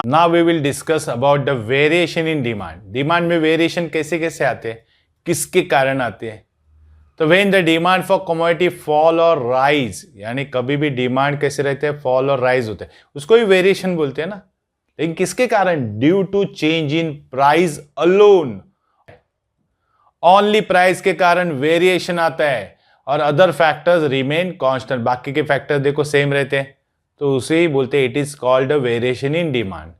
Now we will discuss about the variation in demand. Demand में variation कैसे कैसे आते हैं, किसके कारण आते हैं। तो when the demand for commodity fall और राइज, यानी कभी भी डिमांड कैसे रहते हैं, फॉल और राइज होते हैं, उसको ही वेरिएशन बोलते हैं ना। लेकिन किसके कारण? Due to change in price alone, only price के कारण वेरिएशन आता है और अदर फैक्टर्स रिमेन कांस्टेंट, बाकी के फैक्टर्स देखो सेम रहते हैं, तो उसे ही बोलते हैं it is called a variation in demand.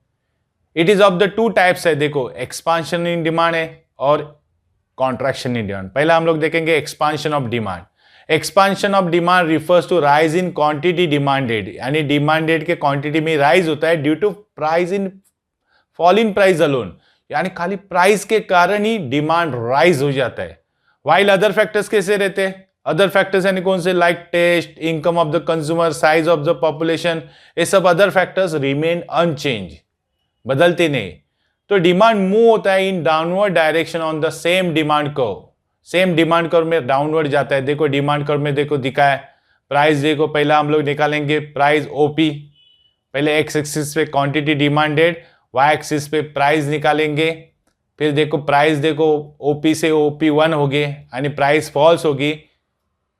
It is of the two types है, देखो एक्सपांशन इन डिमांड है और कॉन्ट्रैक्शन इन डिमांड। पहला हम लोग देखेंगे expansion of demand. Expansion of demand refers to rise in quantity demanded, यानी demanded के क्वांटिटी में राइज होता है due to price in fall in price alone, यानी खाली प्राइस के कारण ही डिमांड राइज हो जाता है। वाइल अदर फैक्टर्स कैसे रहते हैं? अदर फैक्टर्स यानी कौन से? Like taste, income of the consumer, size of the population, ये सब अदर फैक्टर्स रिमेन अनचेंज, बदलते नहीं। तो डिमांड मूव होता है in downward direction on the same demand curve. Same demand curve में डाउनवर्ड जाता है। देखो डिमांड कर्व में देखो दिखा है प्राइस, देखो पहला हम लोग निकालेंगे प्राइस ओपी, पहले एक्स एक्सिस पे क्वांटिटी डिमांडेड, वाई एक्सिस पे प्राइस निकालेंगे, फिर देखो प्राइस देखो ओपी से ओपी 1 हो गए, यानी प्राइस फॉल्स होगी,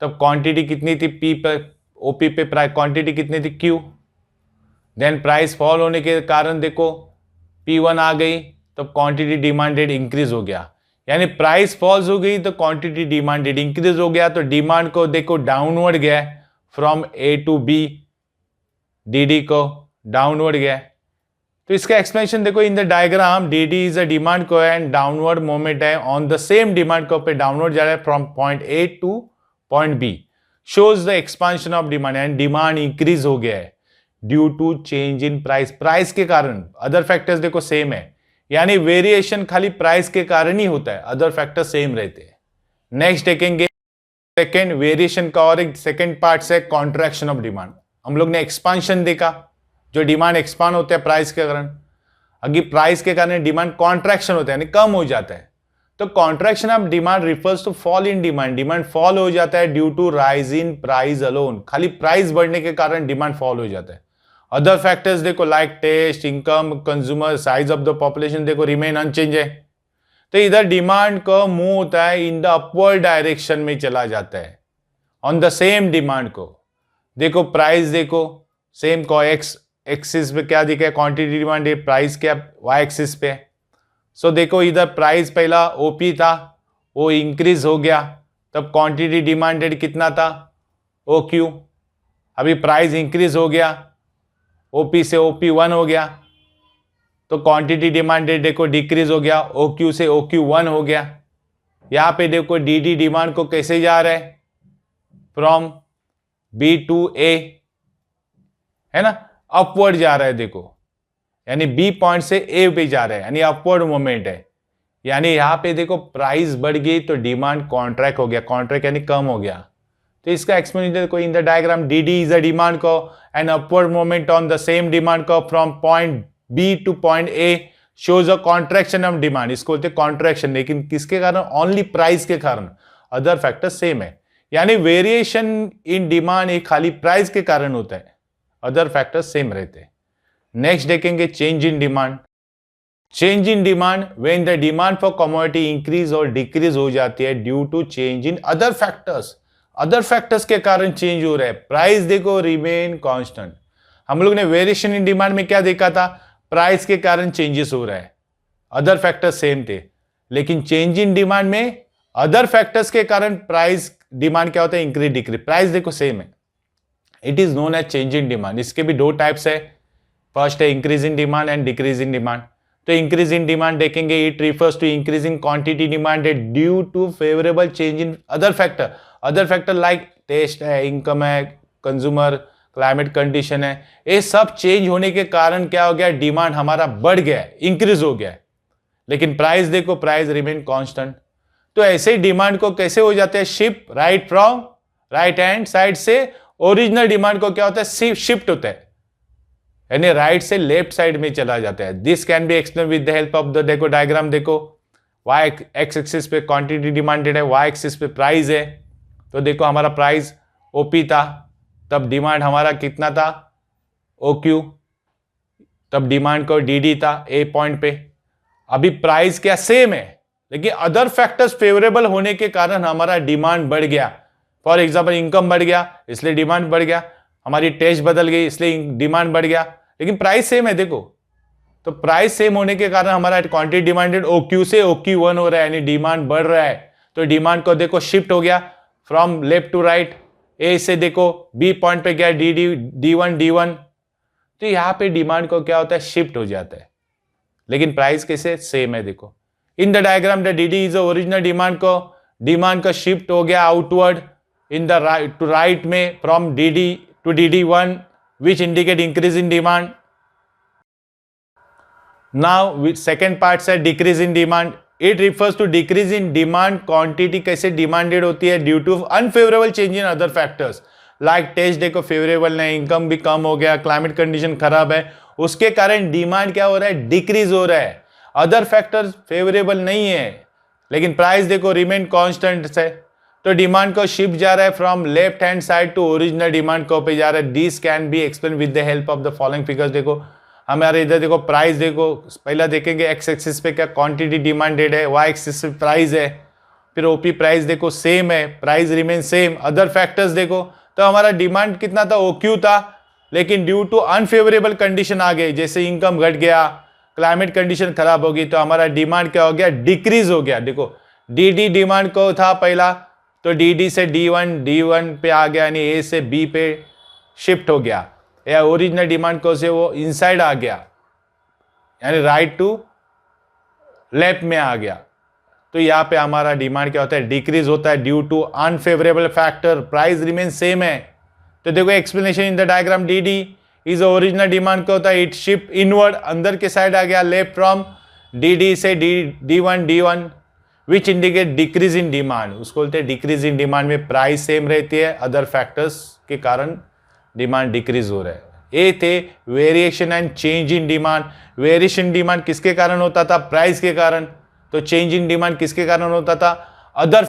तब क्वांटिटी कितनी थी पी पर, ओपी पे प्राइस क्वांटिटी कितनी थी क्यू, देन प्राइस फॉल होने के कारण देखो P1 आ गई, तब क्वांटिटी डिमांडेड इंक्रीज हो गया, यानी प्राइस फॉल्स हो गई तो क्वांटिटी डिमांडेड इंक्रीज हो गया, तो डिमांड को देखो डाउनवर्ड गया from A to B, D को डाउनवर्ड गया। तो इसका एक्सप्लेनेशन देखो in the diagram, D is a demand को एंड डाउनवर्ड मोमेंट है ऑन द सेम डिमांड को पे डाउनवर्ड जा रहा है from point A to point B, shows the expansion of demand, and demand increase हो गया है due to change in price, price के कारण। अदर फैक्टर्स देखो सेम है, यानी वेरिएशन खाली प्राइस के कारण ही होता है, अदर फैक्टर सेम रहते हैं। नेक्स्ट देखेंगे सेकेंड वेरिएशन का और एक सेकेंड पार्ट से कॉन्ट्रैक्शन ऑफ डिमांड। हम लोग ने एक्सपांशन देखा, जो डिमांड एक्सपांड होता है प्राइस के कारण, अगर प्राइस के कारण डिमांड कॉन्ट्रैक्शन होता है यानी कम हो जाता है, तो contraction of demand refers to fall in demand, demand fall हो जाता है due to rise in price alone, खाली प्राइस बढ़ने के कारण डिमांड फॉल हो जाता है। अदर फैक्टर्स देखो like taste, income, consumer, size of the population देखो रिमेन अनचेंज है, तो इधर डिमांड का मूव होता है इन द अपवर्ड डायरेक्शन में चला जाता है ऑन द सेम डिमांड को। देखो प्राइस देखो सेम को एक्स एक्सिस पे क्या दिखा है, क्वांटिटी डिमांड, प्राइस क्या वाई एक्सिस पे। सो देखो इधर प्राइस पहला ओपी था, वो इंक्रीज हो गया, तब क्वांटिटी डिमांडेड कितना था ओ क्यू, अभी प्राइस इंक्रीज हो गया, ओपी से ओपी 1 हो गया, तो क्वांटिटी डिमांडेड देखो डिक्रीज हो गया, ओ क्यू से ओ क्यू 1 हो गया। यहां पे देखो डी डी डिमांड को कैसे जा रहा है, फ्रॉम बी टू ए, है ना, अपवर्ड जा रहा है देखो, यानी बी पॉइंट से ए पे जा रहा है, यानी अपवर्ड मोमेंट है, यानी यहां पे देखो प्राइस बढ़ गई तो डिमांड कॉन्ट्रैक्ट हो गया, कॉन्ट्रैक्ट यानी कम हो गया। तो इसका एक्सप्लेनेशन देखो in the diagram, D D is a demand को and upward moment on the same demand curve from point B to point A shows a contraction of demand, इसको बोलते हैं कॉन्ट्रैक्शन, लेकिन किसके कारण? ओनली प्राइस के कारण, अदर फैक्टर सेम है, यानी वेरिएशन इन डिमांड एक खाली प्राइस के कारण होता है, अदर फैक्टर सेम रहते हैं। नेक्स्ट देखेंगे change in demand. Change in demand when the demand for commodity increase और डिक्रीज हो जाती है due to change in other factors, other factors के कारण चेंज हो रहा है, प्राइस देखो रिमेन कांस्टेंट। हम लोग ने वेरिएशन इन डिमांड में क्या देखा था? प्राइस के कारण चेंजेस हो रहा है, अदर फैक्टर्स सेम थे, लेकिन चेंज इन डिमांड में अदर फैक्टर्स के कारण प्राइस डिमांड क्या होता है? इंक्रीज डिक्रीज, प्राइस देखो सेम है, it is known as change in demand. इसके भी दो टाइप्स है, फर्स्ट है increase in demand and decrease in demand. तो इंक्रीज इन डिमांड देखेंगे, it refers to increase in quantity demanded due to favourable change in other factor, other factor like taste है, income है, consumer, climate condition है, ये सब change होने के कारण क्या हो गया? डिमांड हमारा बढ़ गया है, इंक्रीज हो गया है, लेकिन प्राइस देखो प्राइस रिमेन कांस्टेंट। तो ऐसे ही डिमांड को कैसे हो जाते हैं? Shift right from right hand side से ओरिजिनल डिमांड को क्या होता है? शिफ्ट होता है, यानी राइट से लेफ्ट साइड में चला जाता है। This can be explain with the help of the देखो डायग्राम, देखो वाई एक्स एक्सिस पे क्वांटिटी डिमांडेड है, वाई एक्सिस पे प्राइस है, तो देखो हमारा प्राइस ओपी था, तब डिमांड हमारा कितना था? ओ क्यू, तब डिमांड को डी था ए पॉइंट पे। अभी प्राइस क्या सेम है, लेकिन अदर फैक्टर्स फेवरेबल होने के कारण हमारा डिमांड बढ़ गया। फॉर एग्जाम्पल इनकम बढ़ गया इसलिए डिमांड बढ़ गया, हमारी टेस्ट बदल गई इसलिए डिमांड बढ़ गया, लेकिन प्राइस सेम है। देखो तो प्राइस सेम होने के कारण हमारा क्वांटिटी डिमांडेड OQ से OQ1 हो रहा है, यानी डिमांड बढ़ रहा है। तो डिमांड को देखो शिफ्ट हो गया फ्रॉम लेफ्ट टू राइट, ए से देखो बी पॉइंट पे गया D1 तो यहां पे डिमांड को क्या होता है, शिफ्ट हो जाता है, लेकिन प्राइस कैसे सेम है। देखो in the diagram the DD is original demand का शिफ्ट हो गया outward in the right to right में from DD to DD1 which indicate increase in demand. Now second part से decrease in demand. It refers to decrease in demand quantity कैसे demanded होती है due to unfavorable change in other factors like taste देखो favourable नहीं, income भी कम हो गया, क्लाइमेट कंडीशन खराब है, उसके कारण डिमांड क्या हो रहा है, डिक्रीज हो रहा है। अदर फैक्टर्स फेवरेबल नहीं है, लेकिन प्राइस देखो रिमेन कांस्टेंट है, तो डिमांड को शिफ्ट जा रहा है from left hand side to original demand को पे जा रहा है। This can be explain with the help of the following figures. देखो हमारे इधर देखो प्राइस देखो, पहला देखेंगे एक्स एक्सिस पे क्या क्वांटिटी डिमांडेड है, वाई एक्सिस पे प्राइस है, फिर ओपी प्राइस देखो सेम है, price remain same. Other factors देखो तो हमारा डिमांड कितना था, OQ था, लेकिन ड्यू टू अनफेवरेबल कंडीशन आ गई, जैसे इनकम घट गया, क्लाइमेट कंडीशन खराब होगी, तो हमारा डिमांड क्या हो गया, डिक्रीज हो गया। देखो DD डिमांड को था पहला, तो DD से D1 पे आ गया, यानी A से B पे शिफ्ट हो गया, या ओरिजिनल डिमांड को से वो इनसाइड आ गया, यानी राइट टू लेफ्ट में आ गया। तो यहाँ पे हमारा डिमांड क्या होता है, डिक्रीज होता है due to unfavourable factor, price remain same है। तो देखो explanation in the diagram, DD is original demand क्या होता है, इट शिफ्ट इनवर्ड, अंदर के साइड आ गया, लेफ्ट फ्रॉम DD से D1 which indicate decrease in demand, उसको बोलते हैं डिक्रीज इन डिमांड में प्राइस सेम रहती है, अदर फैक्टर्स के कारण डिमांड डिक्रीज हो रहा है। ए थे variation and change in demand. Variation demand किसके कारण होता था, प्राइस के कारण, तो चेंज इन डिमांड किसके कारण होता था, अदर